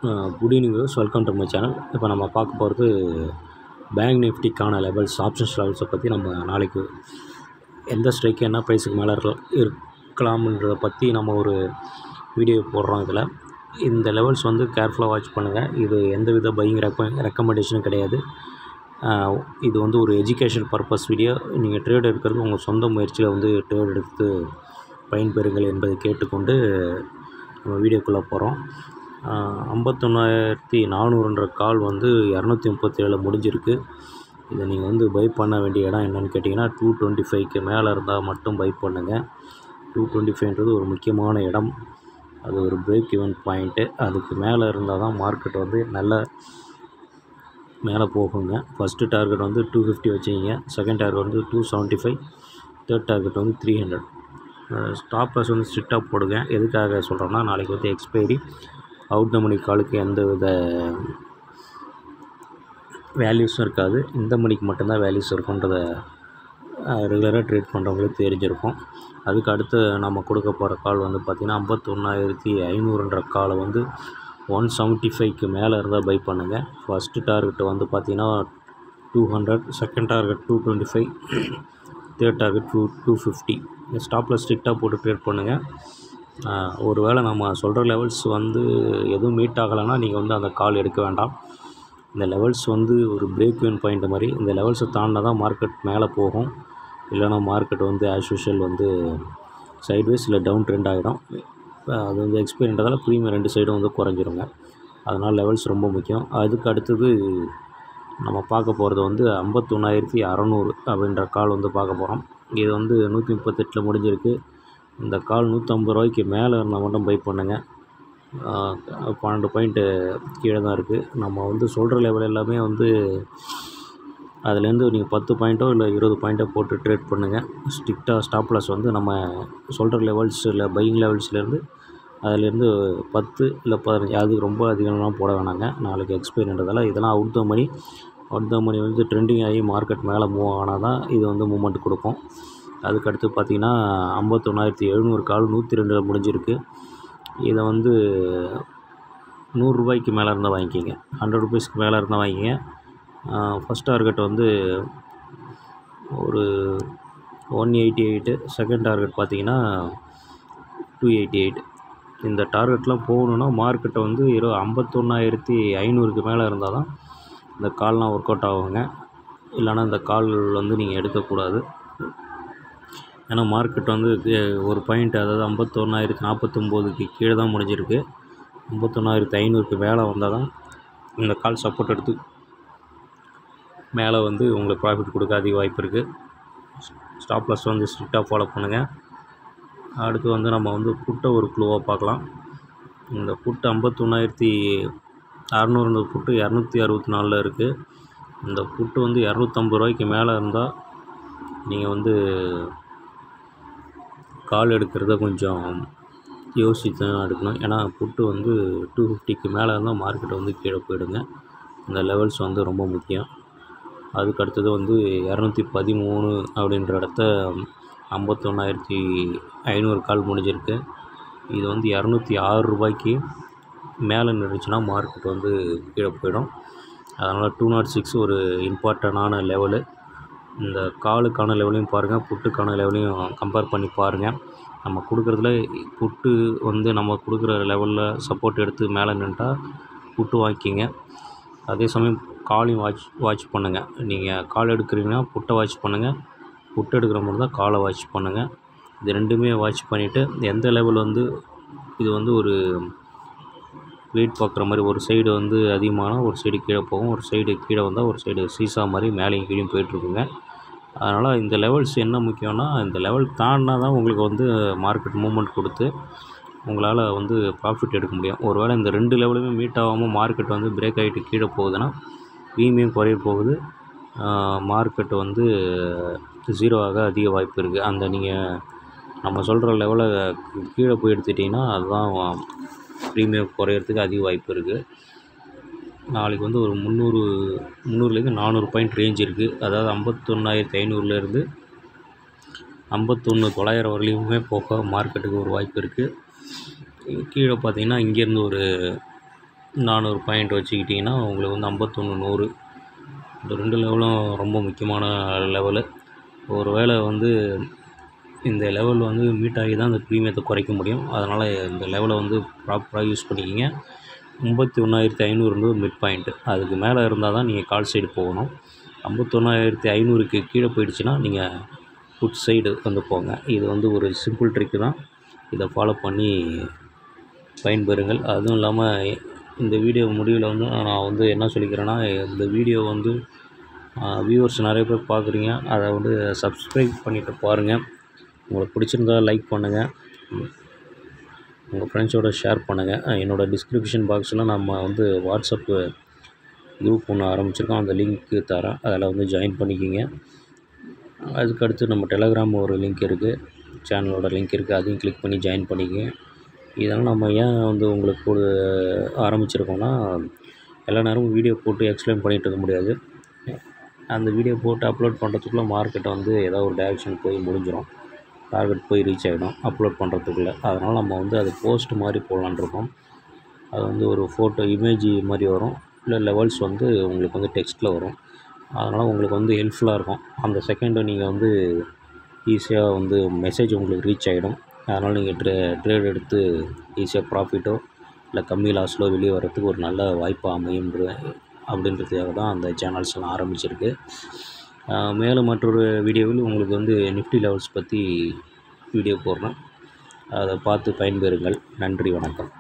Good evening viewers, welcome to my channel. இப்போ நம்ம பார்க்க போகிறது பேங்க் நிஃப்டிக்கான லெவல்ஸ், ஆப்ஷன்ஸ் லெவல்ஸை பற்றி நம்ம நாளைக்கு எந்த ஸ்ட்ரைக்கு என்ன ப்ரைஸுக்கு மேலே இருக்கலாம்ன்றதை பற்றி நம்ம ஒரு வீடியோ போடுறோம். இந்த லெவல்ஸ் வந்து கேர்ஃபுல்லாக வாட்ச் பண்ணுங்கள். இது எந்த வித பையிங் ரெக்கமெண்டேஷனும் கிடையாது. இது வந்து ஒரு எஜுகேஷன் பர்பஸ் வீடியோ. நீங்கள் ட்ரேட் எடுக்கிறது உங்கள் சொந்த முயற்சியில் வந்து ட்ரேட் எடுத்து பயன்பெறுங்கள் என்பதை கேட்டுக்கொண்டு நம்ம வீடியோக்குள்ளே போகிறோம். 51,400ன்ற கால் வந்து 237 முடிஞ்சிருக்கு. இதை நீங்கள் வந்து பை பண்ண வேண்டிய இடம் என்னென்னு கேட்டிங்கன்னா 225க்கு மேலே இருந்தால் மட்டும் பை பண்ணுங்கள். 225ன்றது ஒரு முக்கியமான இடம். அது ஒரு பிரேக் ஈவன் பாயிண்ட்டு. அதுக்கு மேலே இருந்தால் தான் மார்க்கெட் வந்து நல்ல மேலே போகுங்க. ஃபஸ்ட்டு டார்கெட் வந்து 250 வச்சுக்கிங்க. செகண்ட் டார்கெட் வந்து 275. தேர்ட் டார்கெட் வந்து 300. ஸ்டாப் லாஸ் வந்து ஸ்ட்ரிக்டாக போடுங்க. எதுக்காக சொல்கிறோன்னா, நாளைக்கு வந்து எக்ஸ்பைரி, அவுட் த மணி காலுக்கு எந்த வித வேல்யூஸும் இருக்காது. இந்த மணிக்கு மட்டும்தான் வேல்யூஸ் இருக்குன்றதை ரெகுலராக ட்ரேட் பண்ணுறவங்களுக்கு தெரிஞ்சிருக்கும். அதுக்கு அடுத்து நம்ம கொடுக்க போகிற கால் வந்து பார்த்திங்கன்னா 51,500ன்ற காலை வந்து 175க்கு மேலே இருந்தால் பை பண்ணுங்கள். ஃபஸ்ட்டு டார்கெட் வந்து பார்த்திங்கன்னா 200, செகண்ட் டார்கெட் 225, தேர்ட் டார்கெட் 250. ஸ்டாப்பில் ஸ்ட்ரிக்டாக போட்டு ட்ரேட் பண்ணுங்கள். ஒரு வேளை நம்ம சொல்கிற லெவல்ஸ் வந்து எதுவும் மீட் ஆகலைன்னா நீங்கள் வந்து அந்த கால் எடுக்க வேண்டாம். இந்த லெவல்ஸ் வந்து ஒரு பிரேக் ஈவன் பாயிண்ட் மாதிரி. இந்த லெவல்ஸை தாண்டினா தான் மார்க்கெட் மேலே போகும். இல்லைனா மார்க்கெட் வந்து ஆஸ் யூஷுவல் வந்து சைட்வேஸ் இல்லை டவுன் ட்ரெண்ட் ஆகிடும். அது வந்து எக்ஸ்பீரியன்றதால் ப்ரீமியம் ரெண்டு சைடும் வந்து குறைஞ்சிருங்க. அதனால் லெவல்ஸ் ரொம்ப முக்கியம். அதுக்கு அடுத்தது நம்ம பார்க்க போகிறது வந்து 51,600 அப்படின்ற கால் வந்து பார்க்க போகிறோம். இது வந்து 138 முடிஞ்சிருக்கு. இந்த கால் 150 ரூபாய்க்கு மேலே இருந்தால் மட்டும் பை பண்ணுங்கள். 12 பாயிண்ட்டு கீழே தான் இருக்குது. நம்ம வந்து சொல்கிற லெவல் எல்லாமே வந்து அதுலேருந்து நீங்கள் 10 பாயிண்ட்டோ இல்லை 20 பாயிண்ட்டோ போட்டு ட்ரேட் பண்ணுங்கள். ஸ்ட்ரிக்டாக ஸ்டாப் லாஸ் வந்து நம்ம சொல்கிற லெவல்ஸ் இல்லை பையிங் லெவல்ஸ்லேருந்து அதுலேருந்து 10 இல்லை 15, அதுக்கு ரொம்ப அதிகம்லாம் போட வேணாங்க. நாளைக்கு எக்ஸ்பைரின்றதால இதெல்லாம் அவுட் த மணி வந்து ட்ரெண்டிங் ஆகி மார்க்கெட் மேலே மூவ் ஆனால் தான் இது வந்து மூவ்மெண்ட் கொடுக்கும். அதுக்கடுத்து பார்த்திங்கன்னா 51,700 கால் 102 முடிஞ்சிருக்கு. இதை வந்து 100 ரூபாய்க்கு மேலே இருந்தால் வாங்கிக்கிங்க. 100 ருபீஸ்க்கு மேலே இருந்தால் வாங்கிக்கிங்க. ஃபஸ்ட் டார்கெட் வந்து ஒரு 188, செகண்ட் டார்கெட் பார்த்திங்கன்னா 288. இந்த டார்கெட்லாம் போகணுன்னா மார்க்கெட்டை வந்து 51,500க்கு மேலே இருந்தால் தான் இந்த கால்லாம் ஒர்க் அவுட் ஆகுங்க. இல்லைனா இந்த கால் வந்து நீங்கள் எடுக்கக்கூடாது. ஏன்னா மார்க்கெட் வந்து ஒரு பாயிண்ட், அதாவது 51,049க்கு கீழே தான் முடிஞ்சிருக்கு. 51,500க்கு மேலே வந்தால் தான் இந்த கால் சப்போர்ட் எடுத்து மேலே வந்து உங்களுக்கு ப்ராஃபிட் கொடுக்க அதிக வாய்ப்பு இருக்குது. ஸ்டாப் லாஸ் வந்து ஸ்ட்ரிக்டாக ஃபாலோ பண்ணுங்கள். அடுத்து வந்து நம்ம வந்து புட்டை ஒரு க்ளூவாக பார்க்கலாம். இந்த புட்டு 51,600 புட்டு 264 இருக்குது. இந்த புட்டு வந்து 250 ரூபாய்க்கு மேலே இருந்தால் நீங்கள் வந்து கால் எடுக்கிறத கொஞ்சம் யோசித்து தான் எடுக்கணும். ஏன்னா புட்டு வந்து 250க்கு மேலே இருந்தால் மார்க்கெட் வந்து கீழே போயிடுங்க. இந்த லெவல்ஸ் வந்து ரொம்ப முக்கியம். அதுக்கு அடுத்தது வந்து 213 அப்படின்ற இடத்த 51,500 கால் முடிஞ்சிருக்கு. இது வந்து 206 ரூபாய்க்கு மேலே நின்றுச்சுன்னா மார்க்கெட் வந்து கீழே போயிடும். அதனால் 206 ஒரு இம்பார்ட்டண்டான லெவலு. இந்த காலுக்கான லெவலையும் பாருங்கள், புட்டுக்கான லெவலையும் கம்பேர் பண்ணி பாருங்கள். நம்ம கொடுக்குறதுல புட்டு வந்து நம்ம கொடுக்குற லெவலில் சப்போர்ட் எடுத்து மேலே நின்றுட்டா புட்டு வாங்கிக்கிங்க. அதே சமயம் காலையும் வாட்ச் பண்ணுங்கள். நீங்கள் கால் எடுக்கிறீங்கன்னா புட்டை வாட்ச் பண்ணுங்கள். புட்டு எடுக்கிற மாதிரி தான் காலை வாட்ச் பண்ணுங்கள். இது ரெண்டுமே வாட்ச் பண்ணிவிட்டு எந்த லெவல் வந்து இது வந்து ஒரு வெயிட் பார்க்குற மாதிரி, ஒரு சைடு வந்து அதிகமானால் ஒரு சைடு கீழே போகும், ஒரு சைடு கீழே வந்தால் ஒரு சைடு சீசா மாதிரி மேலேயும் கீழேயும் போயிட்டுருக்குங்க. அதனால் இந்த லெவல்ஸ் என்ன முக்கியம்னா, இந்த லெவல் தாண்டினா தான் உங்களுக்கு வந்து மார்க்கெட் மூவ்மெண்ட் கொடுத்து உங்களால் வந்து ப்ராஃபிட் எடுக்க முடியும். ஒருவேளை இந்த ரெண்டு லெவலுமே மீட் ஆகாமல் மார்க்கெட் வந்து பிரேக் ஆகிட்டு கீழே போகுதுன்னா ப்ரீமியம் குறைய போகுது. மார்க்கெட் வந்து 0 ஆக அதிக வாய்ப்பு இருக்குது. அந்த நீங்கள் நம்ம சொல்கிற லெவலை கீழே போய் எடுத்துட்டிங்கன்னா அதுதான் ப்ரீமியம் குறையிறதுக்கு அதிக வாய்ப்பு இருக்குது. நாளைக்கு வந்து ஒரு 300லேருந்து 400 பாயிண்ட் ரேஞ்ச் இருக்குது. அதாவது 51,500லேருந்து 51,900 வரலையுமே போக மார்க்கெட்டுக்கு ஒரு வாய்ப்பு இருக்குது. கீழே பார்த்திங்கன்னா இங்கேருந்து ஒரு 400 பாயிண்ட் வச்சுக்கிட்டிங்கன்னா உங்களுக்கு வந்து 51 100 இந்த 2 லெவலும் ரொம்ப முக்கியமான லெவலு. ஒரு வேளை வந்து இந்த லெவல் வந்து மீட் ஆகி தான் இந்த ப்ரீமியத்தை குறைக்க முடியும். அதனால் இந்த லெவலை வந்து ப்ராப்பராக யூஸ் பண்ணிக்கிங்க. 51,500 மிட் பாயிண்ட்டு. அதுக்கு மேலே இருந்தால் தான் நீங்கள் கால் சைடு போகணும். 51,500க்கு கீழே போயிடுச்சுன்னா நீங்கள் புட் சைடு வந்து போங்க. இது வந்து ஒரு சிம்பிள் ட்ரிக்கு தான். இதை ஃபாலோ பண்ணி பயன்பெறுங்கள். அதுவும் இல்லாமல் இந்த வீடியோ முடிவில் வந்து நான் வந்து என்ன சொல்லிக்கிறேன்னா, இந்த வீடியோ வந்து வியூவர்ஸ் நிறைய பேர் பார்க்குறீங்க. அதை வந்து சப்ஸ்கிரைப் பண்ணிவிட்டு பாருங்கள். உங்களுக்கு பிடிச்சிருந்தா லைக் பண்ணுங்கள், உங்கள் ஃப்ரெண்ட்ஸோட ஷேர் பண்ணுங்கள். என்னோடய டிஸ்கிரிப்ஷன் பாக்ஸில் நம்ம வந்து வாட்ஸ்அப் குரூப் ஒன்று ஆரம்பிச்சிருக்கோம். அந்த லிங்க்கு தரேன், அதில் வந்து ஜாயின் பண்ணிக்கிங்க. அதுக்கடுத்து நம்ம டெலகிராம் ஒரு லிங்க் இருக்குது, சேனலோட லிங்க் இருக்குது, அதையும் கிளிக் பண்ணி ஜாயின் பண்ணிக்கங்க. இதெல்லாம் நம்ம ஏன் வந்து உங்களுக்கு ஆரம்பிச்சிருக்கோன்னா, எல்லா நேரமும் வீடியோ போட்டு எக்ஸ்பிளைன் பண்ணிகிட்டு இருக்க முடியாது. அந்த வீடியோ போட்டு அப்லோட் பண்ணுறதுக்குள்ளே மார்க்கெட்டை வந்து ஏதாவது ஒரு டைரெக்ஷன் போய் முடிஞ்சிடும், டார்கெட் போய் ரீச் ஆகிடும் அப்லோட் பண்ணுறதுக்குள்ளே. அதனால் நம்ம வந்து அது போஸ்ட் மாதிரி போடலான்னு இருக்கோம். அது வந்து ஒரு ஃபோட்டோ இமேஜ் மாதிரி வரும், இல்லை லெவல்ஸ் வந்து உங்களுக்கு வந்து டெக்ஸ்ட்டில் வரும். அதனால் உங்களுக்கு வந்து ஹெல்ப்ஃபுல்லாக இருக்கும். அந்த செகண்டை நீங்கள் வந்து ஈஸியாக வந்து மெசேஜ் உங்களுக்கு ரீச் ஆகிடும். அதனால் நீங்கள் ட்ரேட் எடுத்து ஈஸியாக ப்ராஃபிட்டோ இல்லை கம்மி லாஸில் வெளியே வர்றதுக்கு ஒரு நல்ல வாய்ப்பாக அப்படின்றதுக்காக தான் அந்த சேனல்ஸ் எல்லாம் ஆரம்பிச்சிருக்கு. மேலும் மற்றொரு வீடியோவில் உங்களுக்கு வந்து நிஃப்டி லெவல்ஸ் பற்றி வீடியோ போடுறேன். அதை பார்த்து பயன்பெறுங்கள். நன்றி, வணக்கம்.